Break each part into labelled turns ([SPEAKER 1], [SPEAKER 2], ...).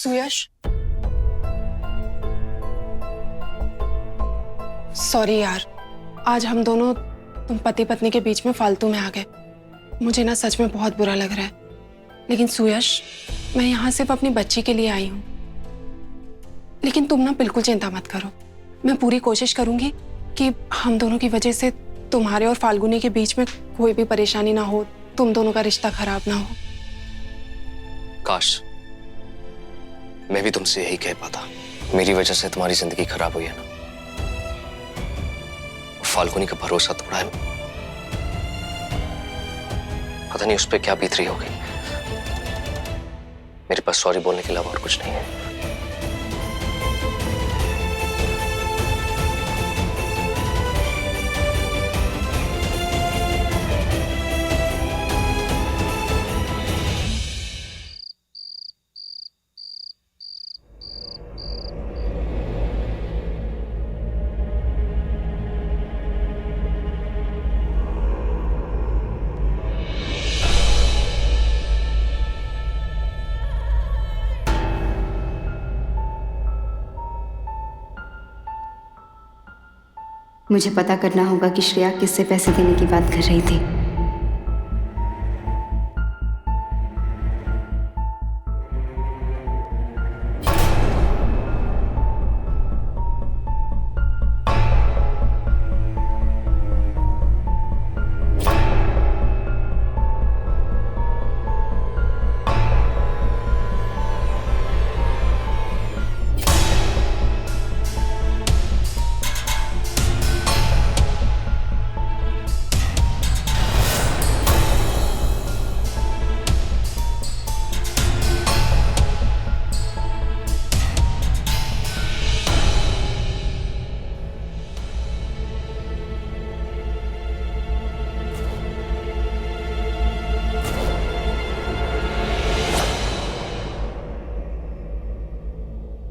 [SPEAKER 1] सुयश, sorry यार, आज हम दोनों तुम पति पत्नी के बीच में फालतू में आ गए। मुझे ना सच में बहुत बुरा लग रहा है। लेकिन सुयश, मैं यहाँ सिर्फ अपनी बच्ची के लिए आई हूँ। लेकिन तुम ना बिल्कुल चिंता मत करो। मैं पूरी कोशिश करूंगी कि हम दोनों की वजह से तुम्हारे और फाल्गुनी के बीच में कोई भी परेशानी ना हो, तुम दोनों का रिश्ता खराब ना हो।
[SPEAKER 2] काश मैं भी तुमसे यही कह पाता। मेरी वजह से तुम्हारी जिंदगी खराब हुई है ना, फाल्गुनी का भरोसा तोड़ा है। पता नहीं उस पर क्या बीत रही होगी। मेरे पास सॉरी बोलने के अलावा और कुछ नहीं है।
[SPEAKER 3] मुझे पता करना होगा कि श्रेया किससे पैसे देने की बात कर रही थी।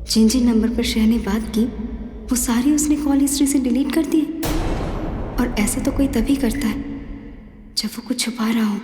[SPEAKER 3] जिन जिन नंबर पर श्रेया ने बात की वो सारी उसने कॉल हिस्ट्री से डिलीट कर दिए। और ऐसे तो कोई तभी करता है जब वो कुछ छुपा रहा हो।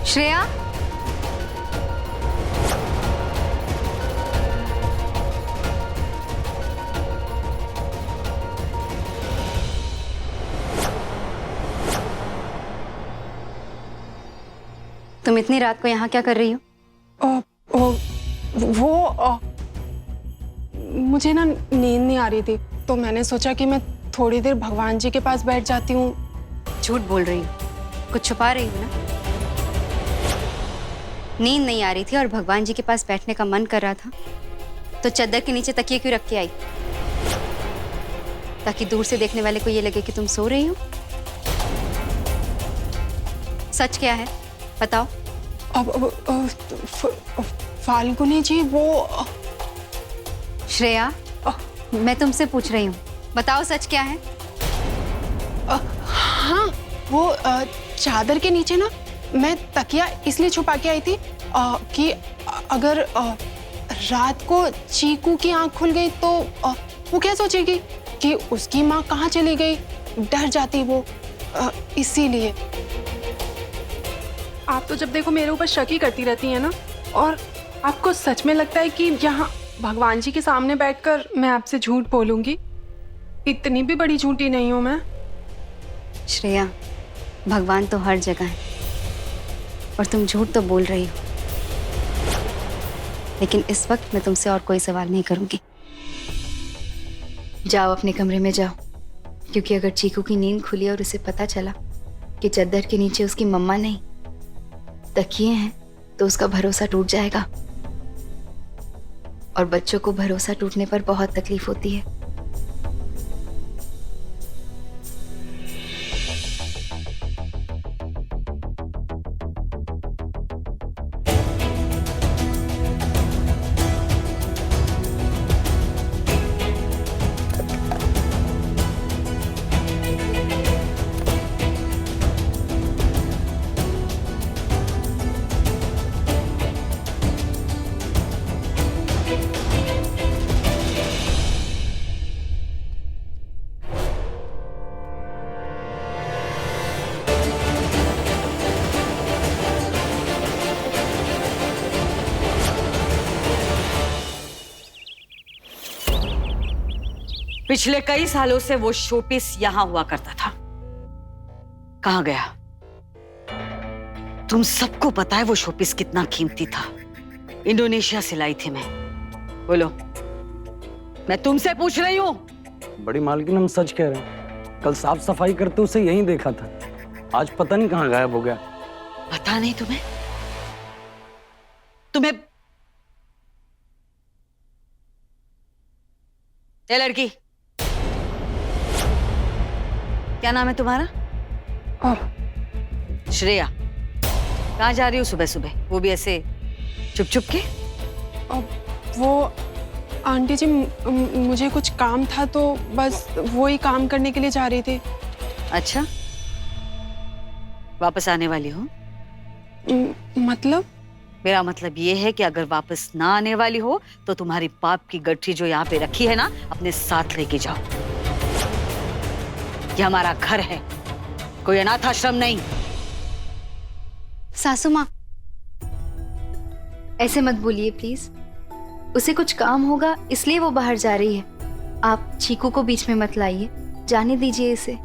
[SPEAKER 3] श्रेया, तुम इतनी रात को यहाँ क्या कर रही हो?
[SPEAKER 1] मुझे ना नींद नहीं आ रही थी, तो मैंने सोचा कि मैं थोड़ी देर भगवान जी के पास बैठ जाती हूँ।
[SPEAKER 3] झूठ बोल रही हो, कुछ छुपा रही हो ना? नींद नहीं आ रही थी और भगवान जी के पास बैठने का मन कर रहा था, तो चद्दर के नीचे तकिए क्यों रख के आई? ताकि दूर से देखने वाले को ये लगे कि तुम सो रही हो। सच क्या है बताओ।
[SPEAKER 1] फाल्गुनी जी, वो
[SPEAKER 3] श्रेया, मैं तुमसे पूछ रही हूँ, बताओ सच क्या है?
[SPEAKER 1] हाँ, वो चादर के नीचे ना मैं तकिया इसलिए छुपा के आई थी कि अगर रात को चीकू की आंख खुल गई तो वो क्या सोचेगी कि उसकी माँ कहाँ चली गई, डर जाती वो, इसीलिए। आप तो जब देखो मेरे ऊपर शक ही करती रहती हैं ना, और आपको सच में लगता है कि यहाँ भगवान जी के सामने बैठकर मैं आपसे झूठ बोलूंगी? इतनी भी बड़ी झूठी नहीं हूं मैं।
[SPEAKER 3] श्रेया, भगवान तो हर जगह है और तुम झूठ तो बोल रही हो, लेकिन इस वक्त मैं तुमसे और कोई सवाल नहीं करूंगी। जाओ अपने कमरे में जाओ, क्योंकि अगर चीकू की नींद खुली और उसे पता चला कि चद्दर के नीचे उसकी मम्मा नहीं तकिए हैं, तो उसका भरोसा टूट जाएगा, और बच्चों को भरोसा टूटने पर बहुत तकलीफ होती है।
[SPEAKER 4] पिछले कई सालों से वो शोपीस यहां हुआ करता था, कहां गया? तुम सबको पता है वो शोपीस कितना कीमती था। इंडोनेशिया से लाई थी मैं। बोलो, मैं तुमसे पूछ रही हूं।
[SPEAKER 5] बड़ी मालकिन, हम सच कह रहे हैं। कल साफ सफाई करते उसे यहीं देखा था, आज पता नहीं कहां गायब हो गया।
[SPEAKER 4] पता नहीं तुम्हें ये लड़की, क्या नाम है तुम्हारा? श्रेया। कहाँ जा रही हो सुबह सुबह, वो भी ऐसे चुप चुप के?
[SPEAKER 1] वो आंटी जी, मुझे कुछ काम था तो बस वो ही काम करने के लिए जा रही थी।
[SPEAKER 4] अच्छा, वापस आने वाली हो?
[SPEAKER 1] मतलब?
[SPEAKER 4] मेरा मतलब ये है कि अगर वापस ना आने वाली हो तो तुम्हारी पाप की गठरी जो यहाँ पे रखी है ना, अपने साथ लेके जाओ। ये हमारा घर है, कोई अनाथ आश्रम नहीं।
[SPEAKER 3] सासू माँ, ऐसे मत बोलिए प्लीज। उसे कुछ काम होगा इसलिए वो बाहर जा रही है। आप चीकू को बीच में मत लाइए, जाने दीजिए इसे।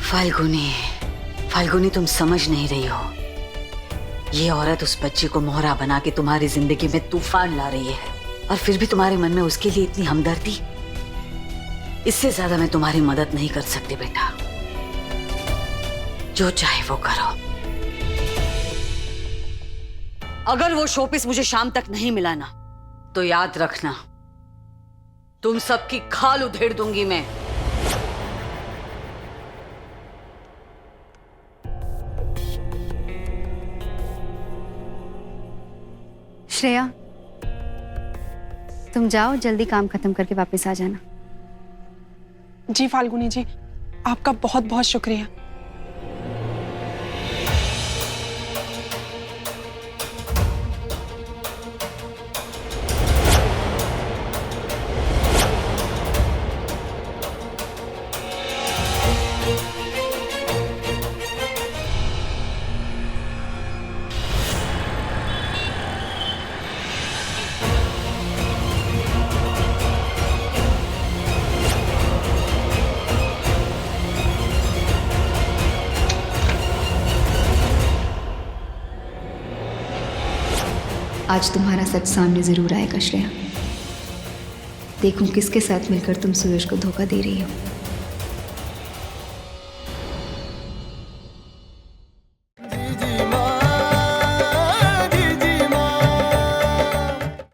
[SPEAKER 4] फाल्गुनी, तुम समझ नहीं रही हो। ये औरत उस बच्ची को मोहरा बना के तुम्हारी जिंदगी में तूफान ला रही है, और फिर भी तुम्हारे मन में उसके लिए इतनी हमदर्दी। इससे ज्यादा मैं तुम्हारी मदद नहीं कर सकती बेटा। जो चाहे वो करो। अगर वो शोपीस मुझे शाम तक नहीं मिला ना, तो याद रखना, तुम सबकी खाल उधेड़ दूंगी मैं।
[SPEAKER 3] श्रेया, तुम जाओ, जल्दी काम खत्म करके वापस आ जाना।
[SPEAKER 1] जी फाल्गुनी जी, आपका बहुत बहुत शुक्रिया।
[SPEAKER 3] आज तुम्हारा सच सामने जरूर आएगा श्रेया। देखूं किसके साथ मिलकर तुम सूरज को धोखा दे रही हो।